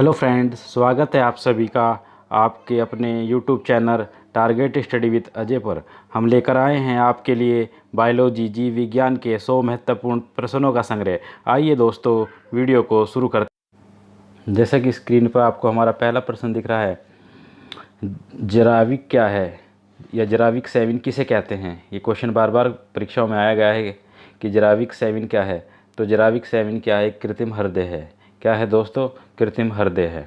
Hello friends, स्वागत है आप सभी का आपके अपने YouTube channel target study with Ajay पर। हम लेकर आए हैं आपके लिए बायोलॉजी जीव विज्ञान के 100 महत्वपूर्ण प्रश्नों का संग्रह। आइए दोस्तों, वीडियो को शुरू करते हैं। जैसा कि स्क्रीन पर आपको हमारा पहला प्रश्न दिख रहा है, जराविक क्या है या जराविक सेवन किसे कहते हैं। ये क्वेश्चन बार बार परीक्षाओं में आया गया है कि जराविक सेवन क्या है। तो जराविक सेवन क्या है? कृत्रिम हृदय है। क्या है दोस्तों? कृत्रिम हृदय है।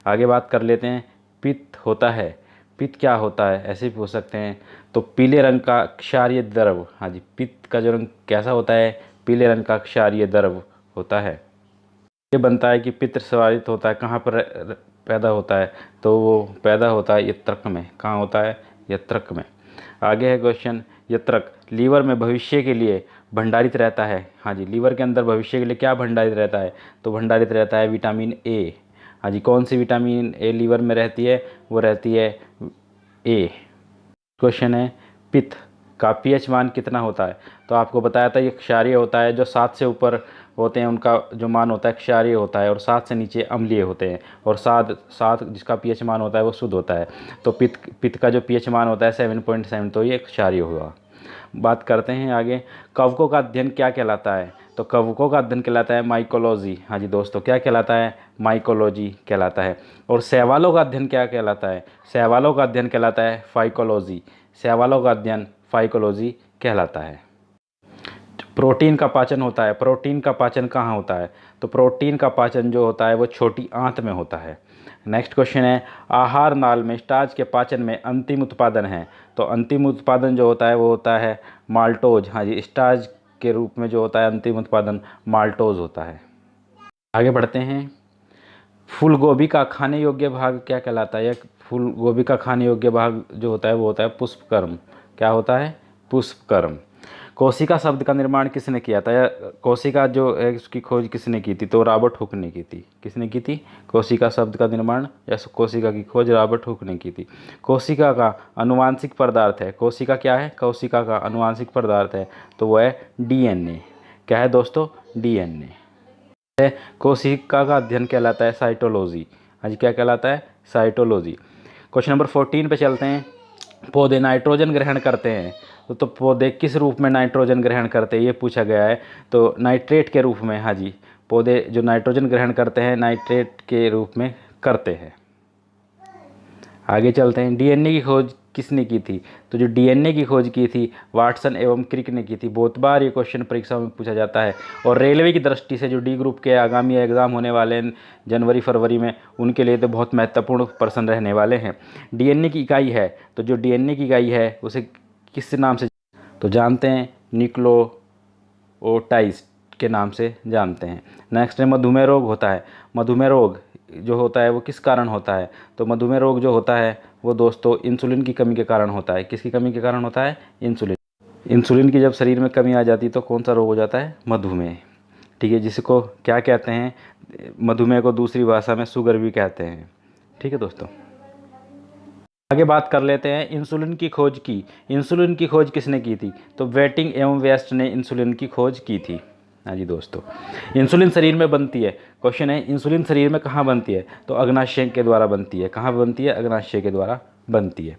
आगे बात कर लेते हैं, पित्त होता है। पित्त क्या होता है, ऐसे भी पूछ सकते हैं। तो पीले रंग का क्षारीय द्रव। हाँ जी, पित्त का जो रंग कैसा होता है? पीले रंग का क्षारीय द्रव होता है। ये बनता है कि पित्त स्रावित होता है, कहाँ पर पैदा होता है? तो वो पैदा होता है यकृत में। कहाँ होता है? यकृत में। आगे है क्वेश्चन, यकृत लीवर में भविष्य के लिए भंडारित रहता है। हाँ जी, लीवर के अंदर भविष्य के लिए क्या भंडारित रहता है? तो भंडारित रहता है विटामिन ए। हाँ जी, कौन सी विटामिन ए लीवर में रहती है? वो रहती है ए। क्वेश्चन है, पित्त का पीएच मान कितना होता है? तो आपको बताया था ये क्षारीय होता है। जो 7 से ऊपर होते हैं उनका जो मान होता है क्षारीय होता है, और 7 से नीचे अम्लीय होते हैं, और 7 जिसका पीएच मान होता है वो शुद्ध होता है। तो पित्त का जो पीएच मान होता है 7.7, तो ये क्षारीय होगा। बात करते हैं आगे, कवकों का अध्ययन क्या कहलाता है? तो कवकों का अध्ययन कहलाता है माइकोलॉजी। हाँ जी दोस्तों, क्या कहलाता है? माइकोलॉजी कहलाता है। और शैवालों का अध्ययन क्या कहलाता है? शैवालों का अध्ययन कहलाता है फाइकोलॉजी। शैवालों का अध्ययन फाइकोलॉजी कहलाता है। प्रोटीन का पाचन होता है। प्रोटीन का पाचन कहाँ होता है? तो प्रोटीन का पाचन जो होता है वो छोटी आंत में होता है। नेक्स्ट क्वेश्चन है, आहार नाल में स्टार्च के पाचन में अंतिम उत्पादन है। तो अंतिम उत्पादन जो होता है वो होता है माल्टोज। हाँ जी, स्टार्च के रूप में जो होता है अंतिम उत्पादन माल्टोज होता है। आगे बढ़ते हैं, फूल गोभी का खाने योग्य भाग क्या कहलाता है? फूल गोभी का खाने योग्य भाग जो होता है वो होता है पुष्पकर्म। क्या होता है? पुष्पकर्म। कोशिका शब्द का निर्माण किसने किया था? या कोशिका जो है उसकी खोज किसने की थी? तो रॉबर्ट हुक ने की थी। किसने की थी? कोशिका शब्द का निर्माण या कोशिका की खोज रॉबर्ट हुक ने की थी। कोशिका का अनुवांशिक पदार्थ है। कोशिका क्या है? कोशिका का अनुवांशिक पदार्थ है, तो वो है डीएनए। क्या है दोस्तों? डीएनए। कोशिका का अध्ययन कहलाता है साइटोलॉजी। आज क्या कहलाता है? साइटोलॉजी। क्वेश्चन नंबर 14 पे चलते हैं, पौधे नाइट्रोजन ग्रहण करते हैं। तो पौधे किस रूप में नाइट्रोजन ग्रहण करते हैं, ये पूछा गया है। तो नाइट्रेट के रूप में। हाँ जी, पौधे जो नाइट्रोजन ग्रहण करते हैं नाइट्रेट के रूप में करते हैं। आगे चलते हैं, डीएनए की खोज किसने की थी? तो जो डीएनए की खोज की थी वाटसन एवं क्रिक ने की थी। बहुत बार ये क्वेश्चन परीक्षा में पूछा जाता है। और रेलवे की दृष्टि से जो डी ग्रुप के आगामी एग्ज़ाम होने वाले हैं जनवरी फरवरी में, उनके लिए तो बहुत महत्वपूर्ण प्रश्न रहने वाले हैं। डीएनए की इकाई है, तो जो डीएनए की इकाई है उसे किस नाम से तो जानते हैं? न्यूक्लियोटाइड के नाम से जानते हैं। नेक्स्ट है, मधुमेह रोग होता है। मधुमेह रोग जो होता है वो किस कारण होता है? तो मधुमेह रोग जो होता है वो दोस्तों इंसुलिन की कमी के कारण होता है। किसकी कमी के कारण होता है? इंसुलिन। इंसुलिन की जब शरीर में कमी आ जाती है तो कौन सा रोग हो जाता है? मधुमेह। ठीक है, जिसको क्या कहते हैं? मधुमेह को दूसरी भाषा में शुगर भी कहते हैं। ठीक है दोस्तों, आगे बात कर लेते हैं, इंसुलिन की खोज की। इंसुलिन की खोज किसने की थी? तो वेटिंग एवं वेस्ट ने इंसुलिन की खोज की थी। हाँ जी दोस्तों, इंसुलिन शरीर में बनती है। क्वेश्चन है, इंसुलिन शरीर में कहाँ बनती है? तो अग्नाशय के द्वारा बनती है। कहाँ बनती है? अग्नाशय के द्वारा बनती है।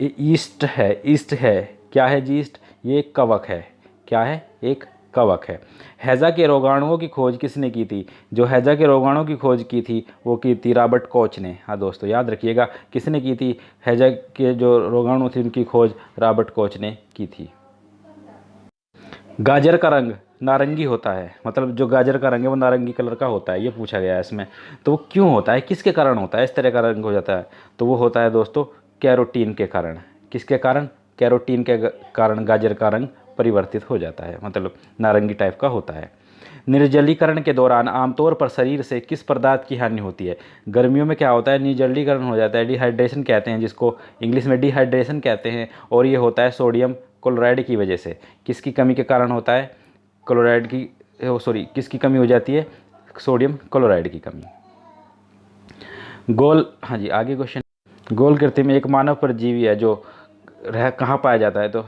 ईस्ट है। ईस्ट है, क्या है जीस्ट? ये एक कवक है। क्या है? एक कवक है। हैजा के रोगाणुओं की खोज किसने की थी? जो हैजा के रोगाणुओं की खोज की थी वो की थी रॉबर्ट कोच ने। हाँ दोस्तों, याद रखिएगा किसने की थी? हैजा के जो रोगाणु थे उनकी खोज रॉबर्ट कोच ने की थी। गाजर का रंग नारंगी होता है। मतलब जो गाजर का रंग है वो नारंगी कलर का होता है, ये पूछा गया है इसमें। तो वो क्यों होता है, किसके कारण होता है इस तरह का रंग हो जाता है? तो वो होता है दोस्तों कैरोटीन के कारण। किसके कारण? कैरोटीन के कारण गाजर का रंग परिवर्तित हो जाता है, मतलब नारंगी टाइप का होता है। निर्जलीकरण के दौरान आमतौर पर शरीर से किस पदार्थ की हानि होती है? गर्मियों में क्या होता है? निर्जलीकरण हो जाता है, डिहाइड्रेशन कहते हैं जिसको, इंग्लिश में डिहाइड्रेशन कहते हैं। और ये होता है सोडियम क्लोराइड की वजह से। किसकी कमी के कारण होता है? क्लोराइड की, सॉरी, किसकी कमी हो जाती है? सोडियम क्लोराइड की कमी। गोल, हाँ जी, आगे क्वेश्चन, गोल कृत्रिम एक मानव परजीवी है जो कहाँ पाया जाता है? तो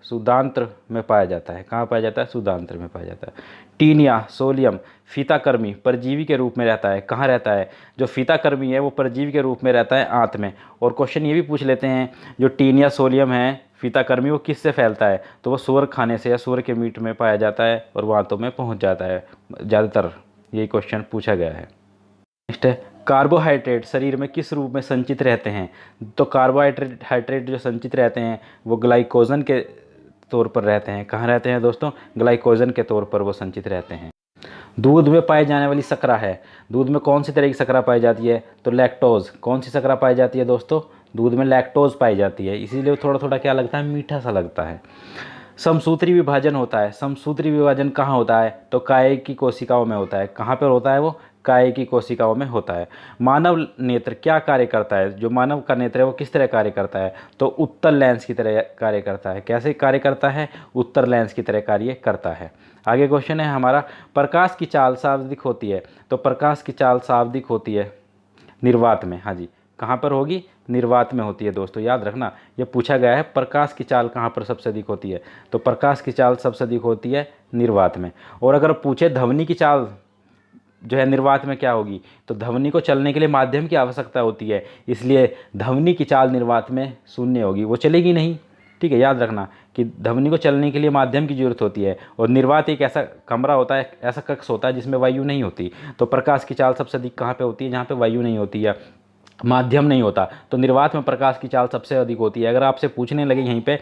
सुदांत्र में पाया जाता है। कहाँ पाया जाता है? सुदांत्र में पाया जाता है। टीनिया सोलियम फीताकृमि परजीवी के रूप में रहता है। कहाँ रहता है? जो फीताकृमि है वो परजीवी के रूप में रहता है आंत में। और क्वेश्चन ये भी पूछ लेते हैं, जो टीनिया सोलियम है फीताकृमि वो किससे फैलता है? तो वो सूअर खाने से या सूअर के मीट में पाया जाता है और वो आंतों में पहुँच जाता है। ज़्यादातर यही क्वेश्चन पूछा गया है। नेक्स्ट है, कार्बोहाइड्रेट शरीर में किस रूप में संचित रहते हैं? तो कार्बोहाइड्रेट जो संचित रहते हैं वो ग्लाइकोजन के तौर पर रहते हैं। कहाँ रहते हैं दोस्तों? ग्लाइकोजन के तौर पर वो संचित रहते हैं। दूध में पाई जाने वाली शर्करा है, दूध में कौन सी तरह की शर्करा पाई जाती है? तो लैक्टोज। कौन सी शर्करा पाई जाती है दोस्तों? दूध में लैक्टोज पाई जाती है, इसीलिए थोड़ा थोड़ा क्या लगता है, मीठा सा लगता है। समसूत्री विभाजन होता है, समसूत्री विभाजन कहाँ होता है? तो काय की कोशिकाओं में होता है। कहाँ पर होता है वो? काय की कोशिकाओं में होता है। मानव नेत्र क्या कार्य करता है? जो मानव का नेत्र है वो किस तरह कार्य करता है? तो उत्तल लेंस की तरह कार्य करता है। कैसे कार्य करता है? उत्तल लेंस की तरह कार्य करता है। आगे क्वेश्चन है हमारा, प्रकाश की चाल शाब्दिक होती है। तो प्रकाश की चाल शाब्दिक होती है निर्वात में। हाँ जी, कहाँ पर होगी? निर्वात में होती है दोस्तों, याद रखना। ये पूछा गया है प्रकाश की चाल कहाँ पर सबसे अधिक होती है, तो प्रकाश की चाल सबसे अधिक होती है निर्वात में। और अगर पूछे ध्वनि की चाल जो है निर्वात में क्या होगी, तो ध्वनि को चलने के लिए माध्यम की आवश्यकता होती है, इसलिए ध्वनि की चाल निर्वात में शून्य होगी, वो चलेगी नहीं। ठीक है, याद रखना कि ध्वनि को चलने के लिए माध्यम की जरूरत होती है। और निर्वात एक ऐसा कमरा होता है, ऐसा कक्ष होता है जिसमें वायु नहीं होती। तो प्रकाश की चाल सबसे अधिक कहाँ पे होती है? जहाँ पे वायु नहीं होती है, माध्यम नहीं होता। तो निर्वात में प्रकाश की चाल सबसे अधिक होती है। अगर आपसे पूछने लगे यहीं पे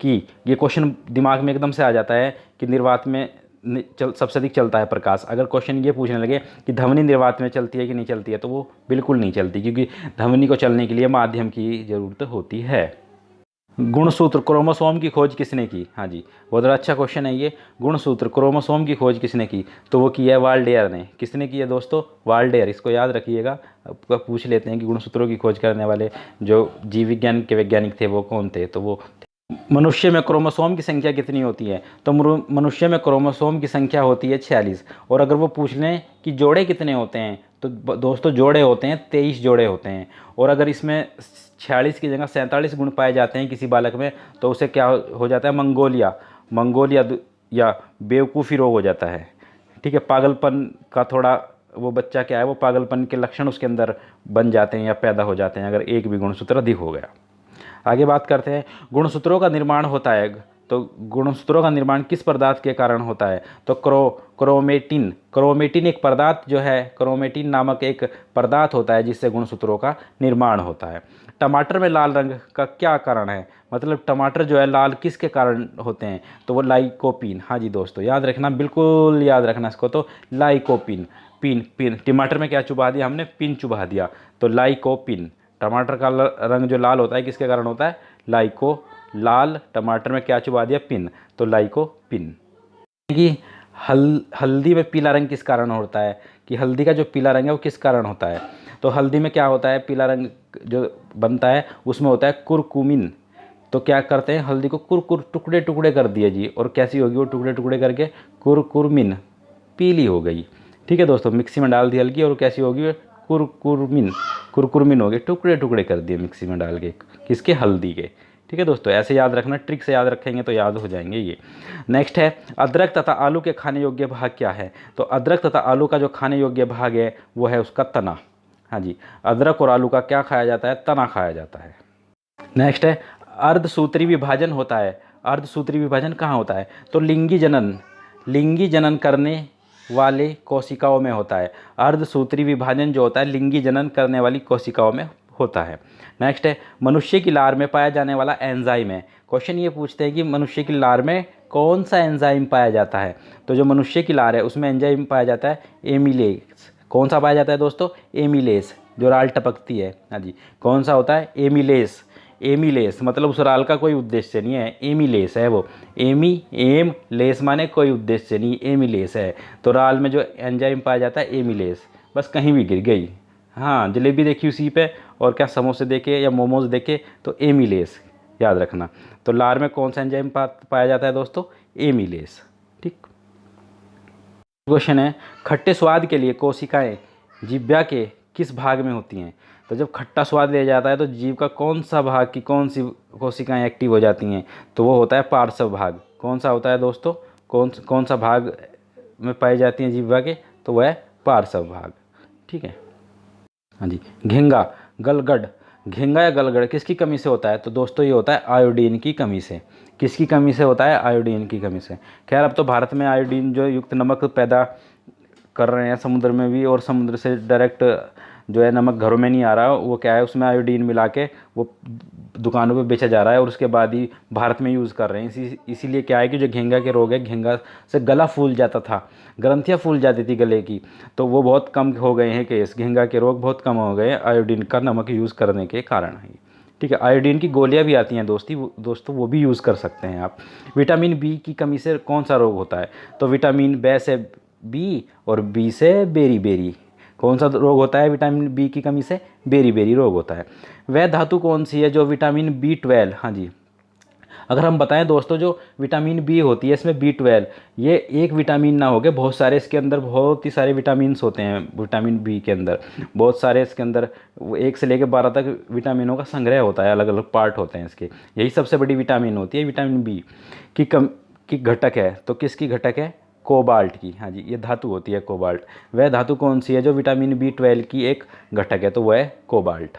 कि ये क्वेश्चन दिमाग में एकदम से आ जाता है कि निर्वात में सबसे अधिक चलता है प्रकाश। अगर क्वेश्चन ये पूछने लगे कि ध्वनि निर्वात में चलती है कि नहीं चलती है, तो वो बिल्कुल नहीं चलती, क्योंकि ध्वनि को चलने के लिए माध्यम की ज़रूरत होती है। गुणसूत्र क्रोमोसोम की खोज किसने की? हाँ जी, बहुत बड़ा अच्छा क्वेश्चन है ये। गुणसूत्र क्रोमोसोम की खोज किसने की? तो वो की है वाल्डेयर ने। किसने की है दोस्तों? वाल्डेयर। इसको याद रखिएगा, आपका पूछ लेते हैं कि गुणसूत्रों की खोज करने वाले जो जीव विज्ञान के वैज्ञानिक थे वो कौन थे, तो वो मनुष्य में क्रोमोसोम की संख्या कितनी होती है? तो मनुष्य में क्रोमोसोम की संख्या होती है 46। और अगर वो पूछ लें कि जोड़े कितने होते हैं, तो दोस्तों जोड़े होते हैं 23 जोड़े होते हैं। और अगर इसमें 46 की जगह 47 गुण पाए जाते हैं किसी बालक में, तो उसे क्या हो जाता है? मंगोलिया या बेवकूफ़ी रोग हो जाता है। ठीक है, पागलपन का थोड़ा वो बच्चा क्या है, वो पागलपन के लक्षण उसके अंदर बन जाते हैं या पैदा हो जाते हैं अगर एक भी गुणसूत्र अधिक हो गया। आगे बात करते हैं, गुणसूत्रों का निर्माण होता है। तो गुणसूत्रों का निर्माण किस पदार्थ के कारण होता है? तो क्रोमेटिन एक पदार्थ जो है, क्रोमेटिन नामक एक पदार्थ होता है जिससे गुणसूत्रों का निर्माण होता है। टमाटर में लाल रंग का क्या कारण है? मतलब टमाटर जो है लाल किसके कारण होते हैं? तो वो लाइकोपीन। हाँ जी दोस्तों, याद रखना, बिल्कुल याद रखना इसको। तो लाइकोपीन, पिन टमाटर में क्या चुबा दिया हमने? पिन चुबा दिया। तो लाइकोपिन। टमाटर का रंग जो लाल होता है किसके कारण होता है? लाल टमाटर में क्या चुबा दिया? पिन। तो लाइकोपिन। कि हल्दी में पीला रंग किस कारण होता है? कि हल्दी का जो पीला रंग है वो किस कारण होता है? तो हल्दी में क्या होता है, पीला रंग जो बनता है उसमें होता है कुरकुमिन। तो क्या करते हैं, हल्दी को कुरकुर टुकड़े टुकड़े कर दिए जी, और कैसी होगी वो टुकड़े टुकड़े करके? कुरकुरमिन, पीली हो गई। ठीक है दोस्तों, मिक्सी में डाल दी हल्की, और कैसी होगी? कुरकुरमिन हो गए, टुकड़े टुकड़े कर दिए मिक्सी में डाल के, किसके? हल्दी के। ठीक है दोस्तों, ऐसे याद रखना, ट्रिक से याद रखेंगे तो याद हो जाएंगे ये। नेक्स्ट है, अदरक तथा आलू के खाने योग्य भाग क्या है? तो अदरक तथा आलू का जो खाने योग्य भाग है वो है उसका तना। हाँ जी, अदरक और आलू का क्या खाया जाता है? तना खाया जाता है। नेक्स्ट है, अर्धसूत्री विभाजन होता है। अर्धसूत्री विभाजन कहाँ होता है? तो लिंगी जनन करने वाले कोशिकाओं में होता है। अर्धसूत्री विभाजन जो होता है लिंगी जनन करने वाली कोशिकाओं में होता है। नेक्स्ट है, मनुष्य की लार में पाया जाने वाला एंजाइम है। क्वेश्चन ये पूछते हैं कि मनुष्य की लार में कौन सा एंजाइम पाया जाता है? तो जो मनुष्य की लार है उसमें एंजाइम पाया जाता है एमिलेज। कौन सा पाया जाता है दोस्तों? एमिलेज, जो राल टपकती है। हाँ जी, कौन सा होता है? एमिलेस मतलब उस राल का कोई उद्देश्य नहीं है, एमिलेस है वो। एम लेस माने कोई उद्देश्य नहीं, एमिलेस है। तो राल में जो एंजाइम पाया जाता है एमिलेस। बस कहीं भी गिर गई, हाँ जलेबी देखी उसी पे, और क्या समोसे देखे या मोमोज देखे, तो एमिलेस याद रखना। तो लार में कौन सा एंजाइम पाया जाता है दोस्तों? एमिलेस। ठीक। क्वेश्चन है, खट्टे स्वाद के लिए कोशिकाएं जिह्वा के किस भाग में होती हैं? तो जब खट्टा स्वाद लिया जाता है तो जीव का कौन सा भाग की कौन सी कोशिकाएं एक्टिव हो जाती हैं? तो वो होता है पार्श्व भाग। कौन सा होता है दोस्तों? कौन सा भाग में पाई जाती हैं जीवा के, तो वह पार्श्व भाग। ठीक है। हाँ जी। घिंगा, गलगड़, घिंगा या गलगड़ किसकी कमी से होता है? तो दोस्तों ये होता है आयोडीन की कमी से। किसकी कमी से होता है? आयोडीन की कमी से। खैर अब तो भारत में आयोडीन जो युक्त नमक पैदा कर रहे हैं समुद्र में भी, और समुद्र से डायरेक्ट जो है नमक घरों में नहीं आ रहा, वो क्या है उसमें आयोडीन मिला के वो दुकानों पे बेचा जा रहा है, और उसके बाद ही भारत में यूज़ कर रहे हैं। इसीलिए क्या है कि जो घिंगा के रोग है, घिंगा से गला फूल जाता था, ग्रंथियाँ फूल जाती थी गले की, तो वो बहुत कम हो गए हैं केस, घिंगा के रोग बहुत कम हो गए हैं आयोडीन का नमक यूज़ करने के कारण है। ठीक है। आयोडीन की गोलियां भी आती हैं दोस्तों, वो भी यूज़ कर सकते हैं आप। विटामिन बी की कमी से कौन सा रोग होता है? तो विटामिन बी से बी और बी से बेरी बेरी, कौन सा रोग होता है विटामिन बी की कमी से? बेरी बेरी रोग होता है। वह धातु कौन सी है जो विटामिन B12, हाँ जी, अगर हम बताएं दोस्तों, जो विटामिन बी होती है इसमें B12, ये एक विटामिन ना होके बहुत सारे इसके अंदर बहुत ही सारे विटामिन्स होते हैं। विटामिन बी के अंदर बहुत सारे, इसके अंदर 1 से लेकर 12 तक विटामिनों का संग्रह होता है, अलग अलग पार्ट होते हैं इसके। यही सबसे बड़ी विटामिन होती है विटामिन बी की घटक है। तो किसकी घटक है? कोबाल्ट की। हाँ जी, ये धातु होती है कोबाल्ट। वह धातु कौन सी है जो विटामिन B12 की एक घटक है? तो वह है कोबाल्ट।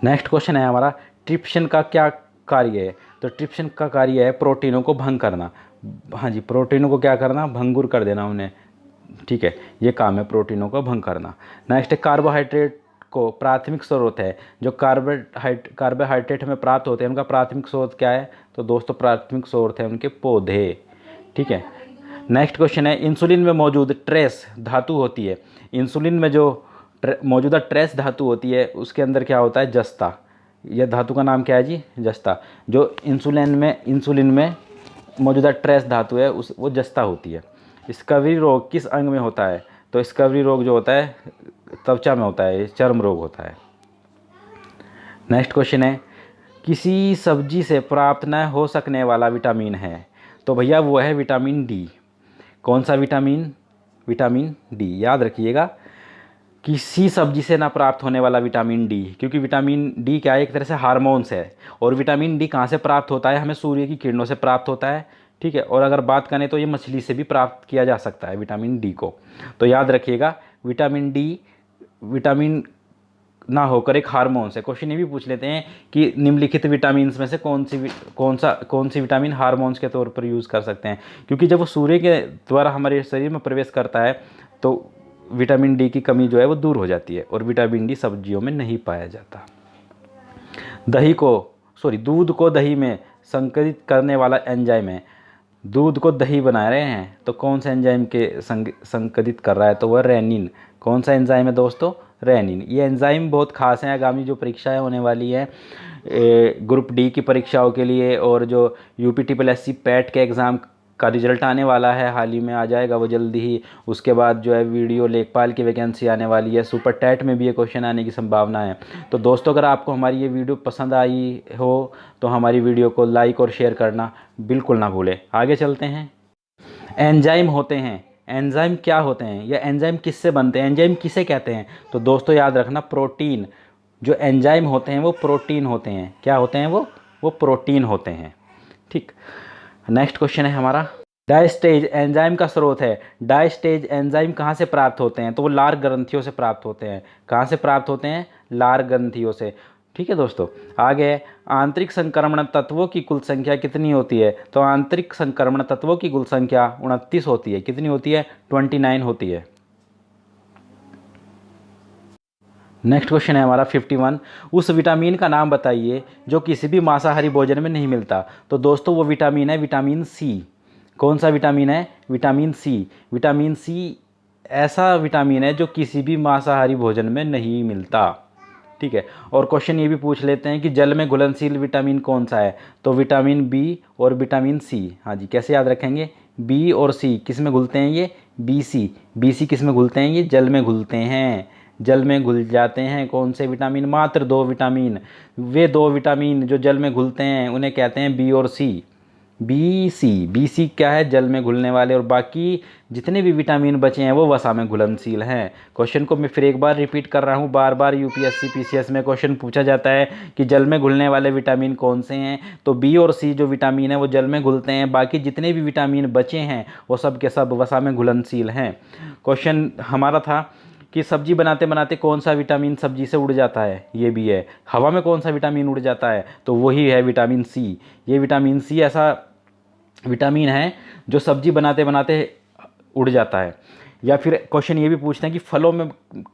नेक्स्ट क्वेश्चन है हमारा, ट्रिप्सिन का क्या कार्य है? तो ट्रिप्सिन का कार्य है प्रोटीनों को भंग करना। हाँ जी, प्रोटीनों को क्या करना? भंगुर कर देना उन्हें। ठीक है, ये काम है प्रोटीनों को भंग करना। नेक्स्ट है, कार्बोहाइड्रेट को प्राथमिक स्रोत है जो कार्बोहाइड्रेट हमें प्राप्त होते हैं, उनका प्राथमिक स्रोत क्या है? तो दोस्तों प्राथमिक स्रोत है उनके पौधे। ठीक है। नेक्स्ट क्वेश्चन है, इंसुलिन में मौजूद ट्रेस धातु होती है। इंसुलिन में जो मौजूदा ट्रेस धातु होती है उसके अंदर क्या होता है? जस्ता। यह धातु का नाम क्या है जी? जस्ता। जो इंसुलिन में मौजूदा ट्रेस धातु है वो जस्ता होती है। स्कर्वी रोग किस अंग में होता है? तो स्कर्वी रोग जो होता है त्वचा में होता है, चर्म रोग होता है। नेक्स्ट क्वेश्चन है, किसी सब्जी से प्राप्त न हो सकने वाला विटामिन है? तो भैया वो है विटामिन डी। कौन सा विटामिन? Vitamin D. याद रखिएगा, किसी सब्जी से ना प्राप्त होने वाला विटामिन डी, क्योंकि विटामिन डी क्या है? एक तरह से हार्मोन्स है। और विटामिन डी कहाँ से प्राप्त होता है? हमें सूर्य की किरणों से प्राप्त होता है। ठीक है। और अगर बात करें तो ये मछली से भी प्राप्त किया जा सकता है विटामिन डी को। तो याद रखिएगा, विटामिन डी विटामिन ना होकर एक हार्मोन्स है। क्वेश्चन ये भी पूछ लेते हैं कि निम्नलिखित विटामिन में से कौन सी विटामिन हार्मोन्स के तौर पर यूज़ कर सकते हैं? क्योंकि जब वो सूर्य के द्वारा हमारे शरीर में प्रवेश करता है तो विटामिन डी की कमी जो है वो दूर हो जाती है, और विटामिन डी सब्जियों में नहीं पाया जाता। दूध को दही में संकलित करने वाला एंजाइम है। दूध को दही बना रहे हैं तो कौन सा एंजाइम के संकलित कर रहा है? तो वह रेनिन। कौन सा एंजाइम है दोस्तों? रेनिन। ये एंजाइम बहुत खास है। आगामी जो परीक्षाएं होने वाली है ग्रुप डी की परीक्षाओं के लिए, और जो UPSSC पैट के एग्ज़ाम का रिजल्ट आने वाला है, हाल ही में आ जाएगा वो जल्दी ही। उसके बाद जो है वीडियो लेखपाल की वैकेंसी आने वाली है, सुपर टैट में भी ये क्वेश्चन आने की संभावना है। तो दोस्तों अगर आपको हमारी ये वीडियो पसंद आई हो तो हमारी वीडियो को लाइक और शेयर करना बिल्कुल ना भूलें। आगे चलते हैं। एंजाइम होते हैं, एंजाइम क्या होते हैं या एंजाइम किससे बनते हैं? एंजाइम किसे कहते हैं? तो दोस्तों याद रखना, प्रोटीन। जो एंजाइम होते हैं वो प्रोटीन होते हैं। क्या होते हैं वो प्रोटीन होते हैं। ठीक। नेक्स्ट क्वेश्चन है हमारा, डायस्टेज एंजाइम का स्रोत है। डायस्टेज एंजाइम कहाँ से प्राप्त होते हैं? तो वो लार ग्रंथियों से प्राप्त होते हैं। कहाँ से प्राप्त होते हैं? लार ग्रंथियों से। ठीक है दोस्तों। आगे, आंतरिक संक्रमण तत्वों की कुल संख्या कितनी होती है? तो आंतरिक संक्रमण तत्वों की कुल संख्या 29 होती है। कितनी होती है? 29 होती है। नेक्स्ट क्वेश्चन है हमारा 51, उस विटामिन का नाम बताइए जो किसी भी मांसाहारी भोजन में नहीं मिलता। तो दोस्तों वो विटामिन है विटामिन सी। कौन सा विटामिन है? Vitamin C. विटामिन सी ऐसा विटामिन है जो किसी भी मांसाहारी भोजन में नहीं मिलता। ठीक है। और क्वेश्चन ये भी पूछ लेते हैं कि जल में घुलनशील विटामिन कौन सा है? तो विटामिन बी और विटामिन सी। हाँ जी, कैसे याद रखेंगे? बी और सी किस में घुलते हैं? ये बी सी किस में घुलते हैं? ये जल में घुलते हैं। जल में घुल जाते हैं। कौन से विटामिन? मात्र 2 विटामिन। वे 2 विटामिन जो जल में घुलते हैं उन्हें कहते हैं बी और सी। बी सी क्या है, जल में घुलने वाले, और बाकी जितने भी विटामिन बचे हैं वो वसा में घुलनशील हैं। क्वेश्चन को मैं फिर एक बार रिपीट कर रहा हूँ, बार बार यूपीएससी पीसीएस में क्वेश्चन पूछा जाता है कि जल में घुलने वाले विटामिन कौन से हैं, तो बी और सी जो विटामिन है वो जल में घुलते हैं, बाकी जितने भी विटामिन बचे हैं वो सब के सब वसा में घुलनशील हैं। क्वेश्चन हमारा था कि सब्जी बनाते बनाते कौन सा विटामिन सब्जी से उड़ जाता है, ये भी है। हवा में कौन सा विटामिन उड़ जाता है, तो वही है विटामिन सी। ये विटामिन सी ऐसा विटामिन है जो सब्जी बनाते बनाते उड़ जाता है। या फिर क्वेश्चन ये भी पूछते हैं कि फलों में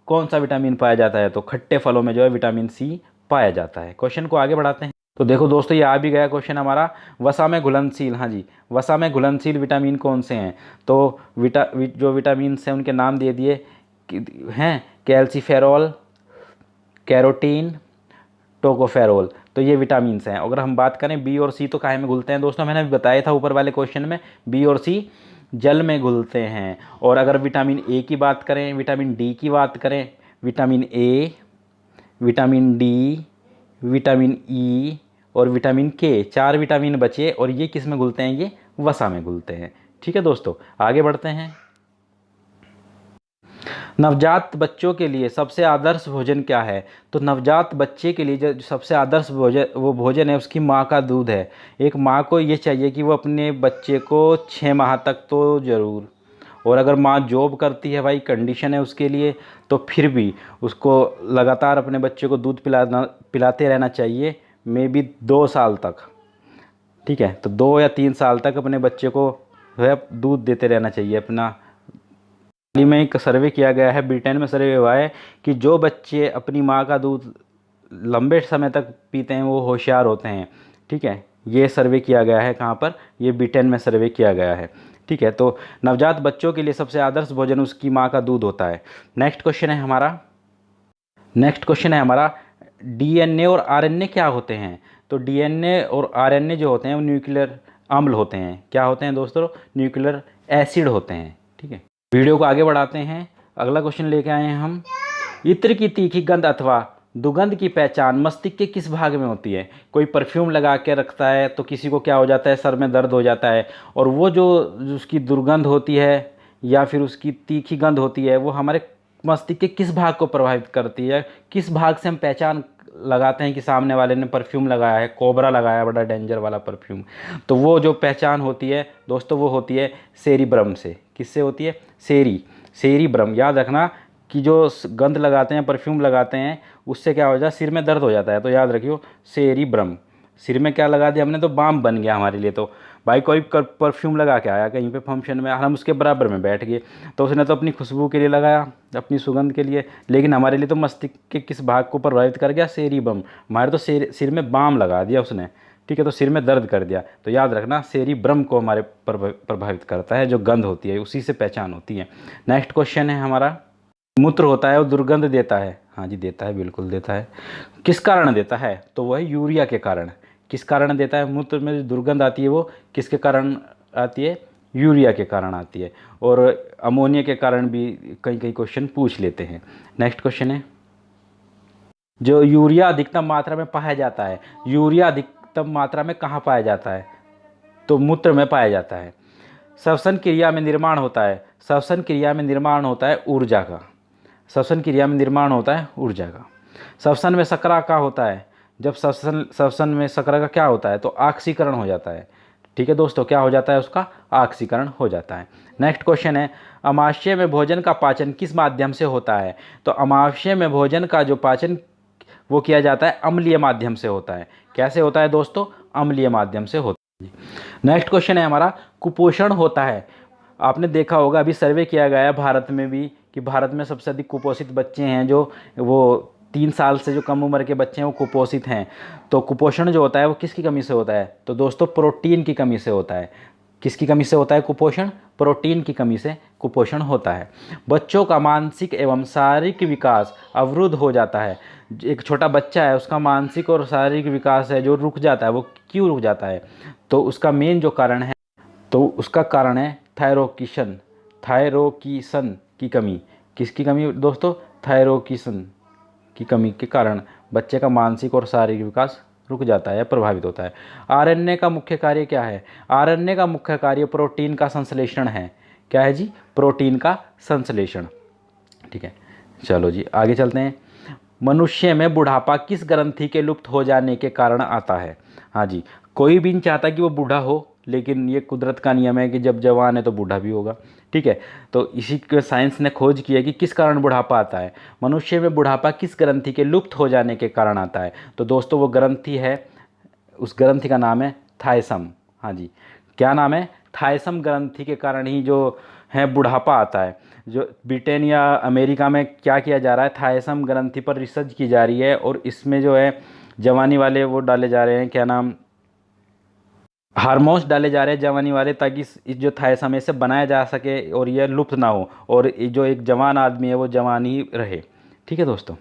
कौन सा विटामिन पाया जाता है, तो खट्टे फलों में जो है विटामिन सी पाया जाता है। क्वेश्चन को आगे बढ़ाते हैं। तो देखो दोस्तों, ये आ भी गया क्वेश्चन हमारा, वसा में घुलनशील। हाँ जी, वसा में घुलनशील विटामिन कौन से हैं, तो जो विटामिन हैं उनके नाम दे दिए हैं, कैल्सीफेरॉल, कैरोटीन, टोकोफेरोल, तो ये विटामिन हैं। अगर हम बात करें बी और सी तो काहे में घुलते हैं दोस्तों, मैंने बताया था ऊपर वाले क्वेश्चन में, बी और सी जल में घुलते हैं। और अगर विटामिन ए की बात करें, विटामिन डी की बात करें, vitamin A, vitamin D, vitamin E और विटामिन के, 4 विटामिन बचे, और ये किस में घुलते हैं, ये वसा में घुलते हैं। ठीक है दोस्तों, आगे बढ़ते हैं। नवजात बच्चों के लिए सबसे आदर्श भोजन क्या है, तो नवजात बच्चे के लिए जो सबसे आदर्श भोजन है उसकी माँ का दूध है। एक माँ को ये चाहिए कि वो अपने बच्चे को 6 माह तक तो ज़रूर, और अगर माँ जॉब करती है, भाई कंडीशन है उसके लिए, तो फिर भी उसको लगातार अपने बच्चे को दूध पिलाते रहना चाहिए, मे बी 2 साल तक। ठीक है, तो 2 या 3 साल तक अपने बच्चे को जो है दूध देते रहना चाहिए अपना। हाल ही में एक सर्वे किया गया है, ब्रिटेन में सर्वे हुआ है कि जो बच्चे अपनी माँ का दूध लंबे समय तक पीते हैं वो होशियार होते हैं। ठीक है, ये सर्वे किया गया है, कहाँ पर, ये ब्रिटेन में सर्वे किया गया है। ठीक है, तो नवजात बच्चों के लिए सबसे आदर्श भोजन उसकी माँ का दूध होता है। नेक्स्ट क्वेश्चन है हमारा डीएनए और आरएनए क्या होते हैं, तो डीएनए और आरएनए जो होते हैं वो न्यूक्लियर अम्ल होते हैं। क्या होते हैं दोस्तों, न्यूक्लियर एसिड होते हैं। ठीक है, वीडियो को आगे बढ़ाते हैं। अगला क्वेश्चन लेके आए हैं हम, इत्र की तीखी गंध अथवा दुर्गंध की पहचान मस्तिष्क के किस भाग में होती है। कोई परफ्यूम लगा के रखता है तो किसी को क्या हो जाता है, सर में दर्द हो जाता है, और वो जो उसकी दुर्गंध होती है या फिर उसकी तीखी गंध होती है वो हमारे मस्तिष्क के किस भाग को प्रभावित करती है, किस भाग से हम पहचान लगाते हैं कि सामने वाले ने परफ्यूम लगाया है, कोबरा लगाया, बड़ा डेंजर वाला परफ्यूम, तो वो जो पहचान होती है दोस्तों वो होती है सेरिब्रम से। किससे होती है, सेरिब्रम। याद रखना कि जो गंध लगाते हैं, परफ्यूम लगाते हैं, उससे क्या हो जाता है, सिर में दर्द हो जाता है, तो याद रखियो सेरिब्रम। सिर में क्या लगा दिया हमने, तो बाम बन गया हमारे लिए। तो भाई कोई परफ्यूम लगा के आया कहीं पे फंक्शन में, हम उसके बराबर में बैठ गए, तो उसने तो अपनी खुशबू के लिए लगाया, अपनी सुगंध के लिए, लेकिन हमारे लिए तो मस्तिष्क के किस भाग को प्रभावित कर गया, सेरिब्रम। हमारे तो सिर में बाम लगा दिया उसने। ठीक है, तो सिर में दर्द कर दिया, तो याद रखना सेरिब्रम को हमारे प्रभावित करता है, जो गंध होती है उसी से पहचान होती है। नेक्स्ट क्वेश्चन है हमारा, मूत्र होता है और दुर्गंध देता है। हाँ जी, देता है, बिल्कुल देता है। किस कारण देता है, तो वह यूरिया के कारण। किस कारण देता है, मूत्र में जो दुर्गंध आती है वो किसके कारण आती है, यूरिया के कारण आती है, और अमोनिया के कारण भी कई कई क्वेश्चन पूछ लेते हैं। नेक्स्ट क्वेश्चन है, जो यूरिया अधिकतम मात्रा में पाया जाता है, यूरिया अधिकतम मात्रा में कहाँ पाया जाता है, तो मूत्र में पाया जाता है। श्वसन क्रिया में निर्माण होता है, श्वसन क्रिया में निर्माण होता है ऊर्जा का, श्वसन क्रिया में निर्माण होता है ऊर्जा का। श्वसन में शर्करा का होता है, जब श्वसन में शर्करा का क्या होता है, तो ऑक्सीकरण हो जाता है। ठीक है दोस्तों, क्या हो जाता है, उसका ऑक्सीकरण हो जाता है। नेक्स्ट क्वेश्चन है, अमाशय में भोजन का पाचन किस माध्यम से होता है, तो अमाशय में भोजन का जो पाचन वो किया जाता है अम्लीय माध्यम से होता है। कैसे होता है दोस्तों, अम्लीय माध्यम से होता है। नेक्स्ट क्वेश्चन है हमारा, कुपोषण होता है। आपने देखा होगा, अभी सर्वे किया गया है भारत में भी कि भारत में सबसे अधिक कुपोषित बच्चे हैं, जो वो 3 साल से जो कम उम्र के बच्चे हैं वो कुपोषित हैं। तो कुपोषण जो होता है वो किसकी कमी से होता है, तो दोस्तों प्रोटीन की कमी से होता है। किसकी कमी से होता है कुपोषण, प्रोटीन की कमी से कुपोषण होता है। बच्चों का मानसिक एवं शारीरिक विकास अवरुद्ध हो जाता है। एक छोटा बच्चा है, उसका मानसिक और शारीरिक विकास है जो रुक जाता है, वो क्यों रुक जाता है, तो उसका मेन जो कारण है, तो उसका कारण है थायरोकिसन की कमी। किसकी कमी दोस्तों, थायरोकिसन की कमी के कारण बच्चे का मानसिक और शारीरिक विकास रुक जाता है या प्रभावित होता है। आरएनए का मुख्य कार्य क्या है? आरएनए का मुख्य कार्य प्रोटीन का संश्लेषण है। क्या है जी? प्रोटीन का संश्लेषण। ठीक है, चलो जी आगे चलते हैं। मनुष्य में बुढ़ापा किस ग्रंथि के लुप्त हो जाने के कारण आता है? हाँ जी, कोई भी नहीं चाहता कि वो बूढ़ा हो, लेकिन ये कुदरत का नियम है कि जब जवान है तो बूढ़ा भी होगा। ठीक है, तो इसी के साइंस ने खोज की है कि किस कारण बुढ़ापा आता है। मनुष्य में बुढ़ापा किस ग्रंथि के लुप्त हो जाने के कारण आता है? तो दोस्तों वो ग्रंथि है, उस ग्रंथि का नाम है थायसम। हाँ जी, क्या नाम है? थायसम ग्रंथि के कारण ही जो है बुढ़ापा आता है। जो ब्रिटेन या अमेरिका में क्या किया जा रहा है, थायसम ग्रंथि पर रिसर्च की जा रही है और इसमें जो है जवानी वाले वो डाले जा रहे हैं, क्या नाम, हार्मोन्स डाले जा रहे हैं जवानी वाले, ताकि इस जो थायसम है इसे बनाया जा सके और यह लुप्त ना हो और जो एक जवान आदमी है वो जवान ही रहे। ठीक है दोस्तों,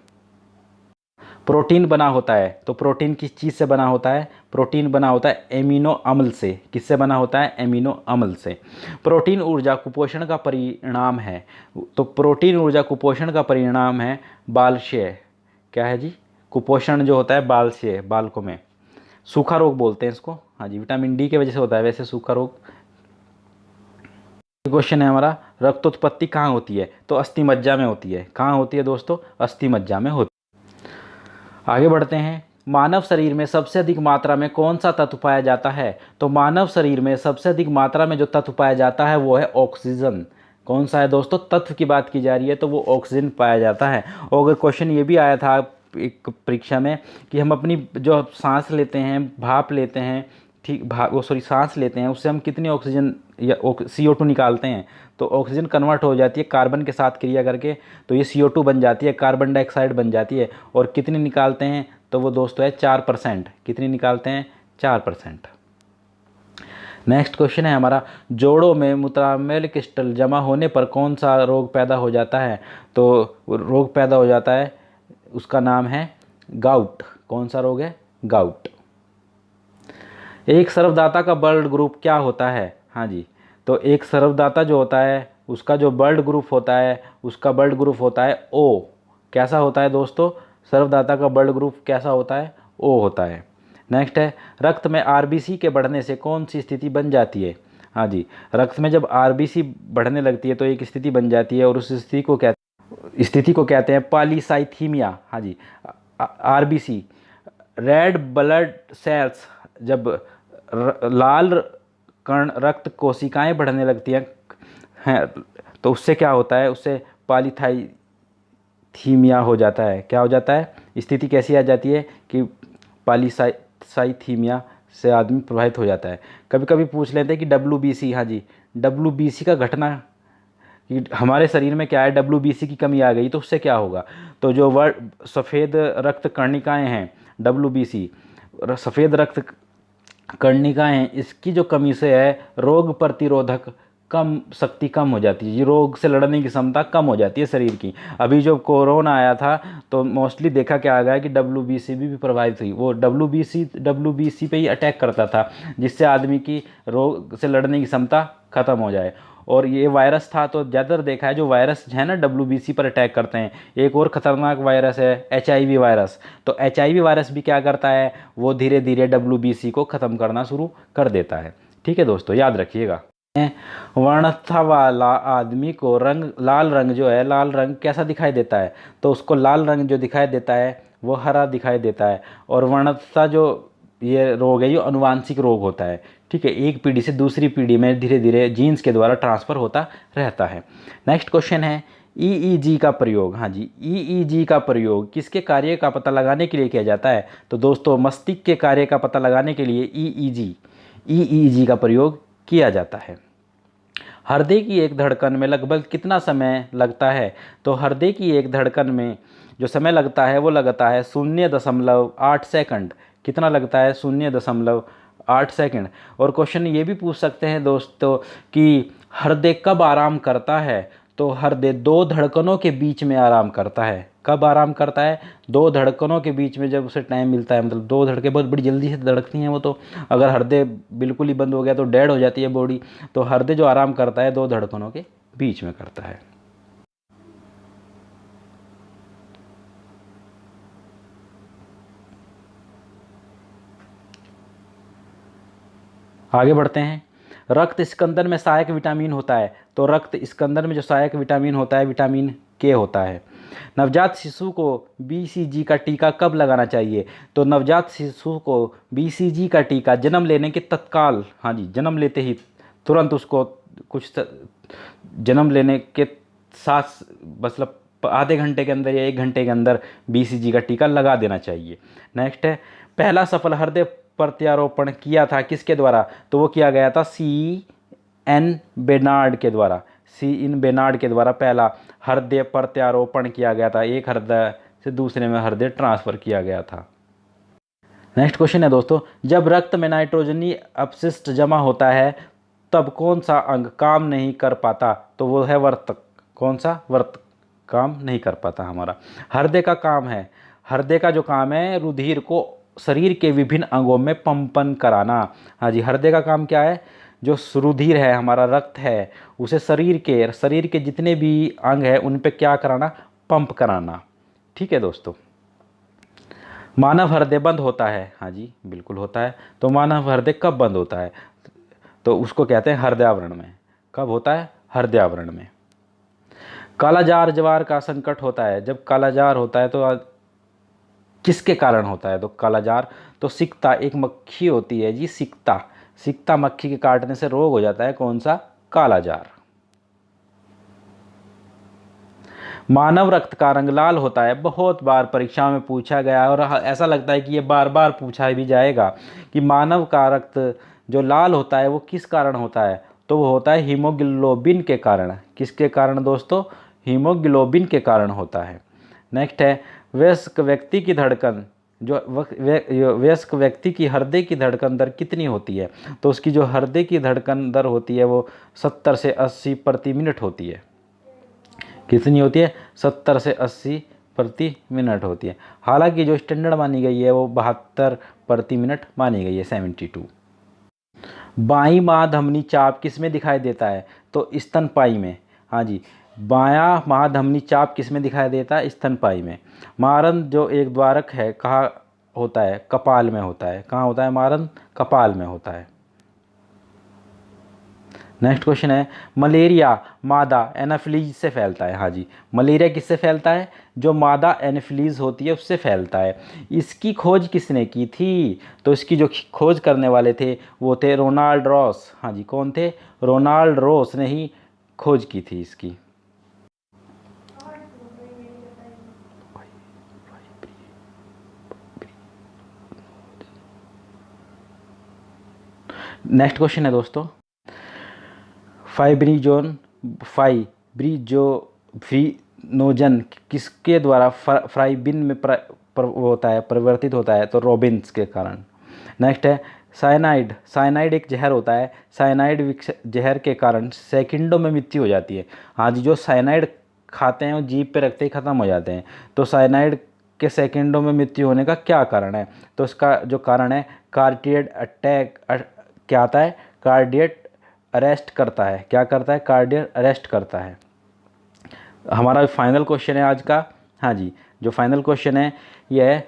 प्रोटीन बना होता है, तो प्रोटीन किस चीज़ से बना होता है? प्रोटीन बना होता है एमिनो अम्ल से। किससे बना होता है? एमिनो अम्ल से। प्रोटीन ऊर्जा कुपोषण का परिणाम है, तो प्रोटीन ऊर्जा कुपोषण का परिणाम है बालशय। क्या है जी? कुपोषण जो होता है बालशय, बालकों में सूखा रोग बोलते हैं इसको। हाँ जी, विटामिन डी की वजह से होता है वैसे सूखा रोग। क्वेश्चन है हमारा, रक्तोत्पत्ति कहाँ होती है? तो अस्थि मज्जा में होती है। कहाँ होती है दोस्तों? अस्थि मज्जा में होती है। आगे बढ़ते हैं। मानव शरीर में सबसे अधिक मात्रा में कौन सा तत्व पाया जाता है? तो मानव शरीर में सबसे अधिक मात्रा में जो तत्व पाया जाता है वो है ऑक्सीजन। कौन सा है दोस्तों? तत्व की बात की जा रही है तो वो ऑक्सीजन पाया जाता है। और अगर क्वेश्चन ये भी आया था एक परीक्षा में कि हम अपनी जो सांस लेते हैं, भाप लेते हैं, ठीक भाप वो सॉरी सांस लेते हैं, उससे हम कितनी ऑक्सीजन या CO2 निकालते हैं? तो ऑक्सीजन कन्वर्ट हो जाती है कार्बन के साथ क्रिया करके, तो ये CO2 बन जाती है, कार्बन डाइऑक्साइड बन जाती है। और कितनी निकालते हैं? तो वो दोस्तों है 4%। कितनी निकालते हैं? 4%। नेक्स्ट क्वेश्चन है हमारा, जोड़ों में मूत्राम्ल क्रिस्टल जमा होने पर कौन सा रोग पैदा हो जाता है? तो रोग पैदा हो जाता है, उसका नाम है गाउट। कौन सा रोग है? गाउट। एक सर्वदाता का ब्लड ग्रुप क्या होता है? हाँ जी, तो एक सर्वदाता जो होता है उसका जो ब्लड ग्रुप होता है, उसका ब्लड ग्रुप होता है ओ। कैसा होता है दोस्तों? सर्वदाता का ब्लड ग्रुप कैसा होता है? ओ होता है। नेक्स्ट है, रक्त में आरबीसी के बढ़ने से कौन सी स्थिति बन जाती है? हाँ जी, रक्त में जब आरबीसी बढ़ने लगती है तो एक स्थिति बन जाती है और उस स्थिति को कहते हैं पॉलीसाइथीमिया। हाँ जी, आरबीसी, रेड ब्लड सेल्स, जब लाल कण रक्त कोशिकाएं बढ़ने लगती हैं तो उससे क्या होता है? उससे पॉलीथाइथीमिया हो जाता है। क्या हो जाता है? स्थिति कैसी आ जाती है कि पॉलीसाइथीमिया से आदमी प्रभावित हो जाता है। कभी कभी पूछ लेते हैं कि WBC। हाँ जी, WBC का घटना कि हमारे शरीर में क्या है, WBC की कमी आ गई तो उससे क्या होगा? तो जो सफ़ेद रक्त कर्णिकाएँ हैं, WBC सफ़ेद रक्त कर्णिकाएँ, इसकी जो कमी से है रोग प्रतिरोधक कम शक्ति कम हो जाती है, ये रोग से लड़ने की क्षमता कम हो जाती है शरीर की। अभी जो कोरोना आया था तो मोस्टली देखा क्या गया कि WBC भी प्रभावित हुई। वो WBC पे ही अटैक करता था जिससे आदमी की रोग से लड़ने की क्षमता खत्म हो जाए। और ये वायरस था तो ज़्यादातर देखा है जो वायरस है ना WBC पर अटैक करते हैं। एक और ख़तरनाक वायरस है HIV वायरस। तो HIV वायरस भी क्या करता है? वो धीरे धीरे WBC को ख़त्म करना शुरू कर देता है। ठीक है दोस्तों, याद रखिएगा। वर्णथा वाला आदमी को लाल रंग जो है, लाल रंग कैसा दिखाई देता है? तो उसको लाल रंग जो दिखाई देता है वो हरा दिखाई देता है। और वर्णथा जो ये रोग है ये अनुवांशिक रोग होता है। ठीक है, एक पीढ़ी से दूसरी पीढ़ी में धीरे धीरे जीन्स के द्वारा ट्रांसफ़र होता रहता है। नेक्स्ट क्वेश्चन है, EEG का प्रयोग। हाँ जी, EEG का प्रयोग किसके कार्य का पता लगाने के लिए किया जाता है? तो दोस्तों मस्तिष्क के कार्य का पता लगाने के लिए EEG का प्रयोग किया जाता है। हृदय की एक धड़कन में लगभग कितना समय लगता है? तो हृदय की एक धड़कन में जो समय लगता है वो लगता है 0.8 सेकंड। कितना लगता है? 0.8 सेकंड। और क्वेश्चन ये भी पूछ सकते हैं दोस्तों कि हृदय कब आराम करता है? तो हृदय दो धड़कनों के बीच में आराम करता है। कब आराम करता है? दो धड़कनों के बीच में जब उसे टाइम मिलता है, मतलब दो धड़कें बहुत बड़ी जल्दी से धड़कती हैं वो, तो अगर हृदय बिल्कुल ही बंद हो गया तो डेड हो जाती है बॉडी। तो हृदय जो आराम करता है दो धड़कनों के बीच में करता है। आगे बढ़ते हैं। रक्त स्कंदन में सहायक विटामिन होता है, तो रक्त स्कंदन में जो सहायक विटामिन होता है विटामिन के होता है। नवजात शिशु को बीसीजी का टीका कब लगाना चाहिए, तो नवजात शिशु को बीसीजी का टीका जन्म लेने के तत्काल, हाँ जी, जन्म लेते ही तुरंत उसको जन्म लेने के साथ मतलब आधे घंटे के अंदर या 1 घंटे के अंदर बीसीजी का टीका लगा देना चाहिए। नेक्स्ट है, पहला सफल हृदय प्रत्यारोपण किया था किसके द्वारा, तो वो किया गया था C.N. बेनार्ड के द्वारा। C.N. बेनार्ड के द्वारा पहला हृदय प्रत्यारोपण किया गया था, एक हृदय से दूसरे में हृदय ट्रांसफ़र किया गया था। नेक्स्ट क्वेश्चन है दोस्तों, जब रक्त में नाइट्रोजनी अपशिष्ट जमा होता है तब कौन सा अंग काम नहीं कर पाता, तो वो है वर्तक। कौन सा? वर्तक काम नहीं कर पाता हमारा। हृदय का काम है, हृदय का जो काम है रुधिर को शरीर के विभिन्न अंगों में पंपन कराना। हाँ जी, हृदय का काम क्या है, जो रुधिर है हमारा रक्त है उसे शरीर के जितने भी अंग हैं उन पे क्या कराना, पंप कराना। ठीक है दोस्तों। मानव हृदय बंद होता है, हाँ जी बिल्कुल होता है। तो मानव हृदय कब बंद होता है, तो उसको कहते हैं हृदयावरण में। कब होता है? हृदयावरण में। कालाजार जवार का संकट होता है, जब कालाजार होता है तो किसके कारण होता है, तो कालाजार तो सिकता, एक मक्खी होती है जी सिकता मक्खी के काटने से रोग हो जाता है, कौन सा? कालाजार। मानव रक्त का रंग लाल होता है, बहुत बार परीक्षा में पूछा गया है और ऐसा लगता है कि ये बार बार पूछा भी जाएगा कि मानव का रक्त जो लाल होता है वो किस कारण होता है, तो वो होता है हीमोग्लोबिन के कारण। किसके कारण दोस्तों? हीमोग्लोबिन के कारण होता है। नेक्स्ट है, वयस्क व्यक्ति की धड़कन, जो वयस्क व्यक्ति की हृदय की धड़कन दर कितनी होती है, तो उसकी जो हृदय की धड़कन दर होती है वो 70 से 80 प्रति मिनट होती है। कितनी होती है? 70 से 80 प्रति मिनट होती है। हालांकि जो स्टैंडर्ड मानी गई है वो 72 प्रति मिनट मानी गई है, 72। बाईं महाधमनी चाप किस में दिखाई देता है, तो स्तनपायी में। हाँ जी, बायां महाधमनी चाप किस में दिखाई देता है? स्तनपायी में। मारन जो एक द्वारक है कहाँ होता है? कपाल में होता है। कहाँ होता है मारन? कपाल में होता है। नेक्स्ट क्वेश्चन है, मलेरिया मादा एनाफिलीज से फैलता है। हाँ जी, मलेरिया किससे फैलता है? जो मादा एनाफिलीज होती है उससे फैलता है। इसकी खोज किसने की थी, तो इसकी जो खोज करने वाले थे वो थे रोनाल्ड रॉस। हाँ जी, कौन थे? रोनाल्ड रॉस ने ही खोज की थी इसकी। नेक्स्ट क्वेश्चन है दोस्तों, फाइब्रिनोजन किसके द्वारा फ्राइबिन में होता है, परिवर्तित होता है, तो रॉबिन्स के कारण। नेक्स्ट है, साइनाइड एक जहर होता है, साइनाइड जहर के कारण सेकंडों में मृत्यु हो जाती है। हाँ जी, जो साइनाइड खाते हैं वो जीभ पे रखते ही ख़त्म हो जाते हैं। तो साइनाइड के सेकंडों में मृत्यु होने का क्या कारण है, तो इसका जो कारण है कार्डियक अटैक, क्या आता है? कार्डियक अरेस्ट करता है। क्या करता है? कार्डियक अरेस्ट करता है। हमारा फाइनल क्वेश्चन है आज का। हाँ जी, जो फाइनल क्वेश्चन है यह है,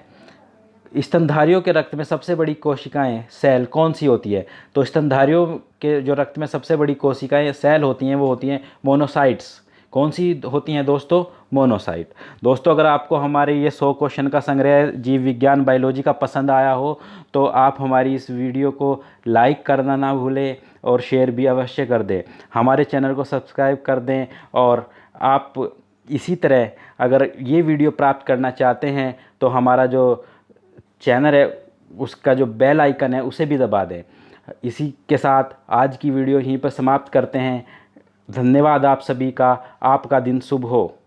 स्तनधारियों के रक्त में सबसे बड़ी कोशिकाएं सेल कौन सी होती है, तो स्तनधारियों के जो रक्त में सबसे बड़ी कोशिकाएं सेल होती हैं वो होती हैं मोनोसाइट्स। कौन सी होती हैं दोस्तों? मोनोसाइट। दोस्तों अगर आपको हमारे ये 100 क्वेश्चन का संग्रह जीव विज्ञान बायोलॉजी का पसंद आया हो तो आप हमारी इस वीडियो को लाइक करना ना भूलें और शेयर भी अवश्य कर दें। हमारे चैनल को सब्सक्राइब कर दें और आप इसी तरह अगर ये वीडियो प्राप्त करना चाहते हैं तो हमारा जो चैनल है उसका जो बेल आइकन है उसे भी दबा दें। इसी के साथ आज की वीडियो यहीं पर समाप्त करते हैं। धन्यवाद आप सभी का। आपका दिन शुभ हो।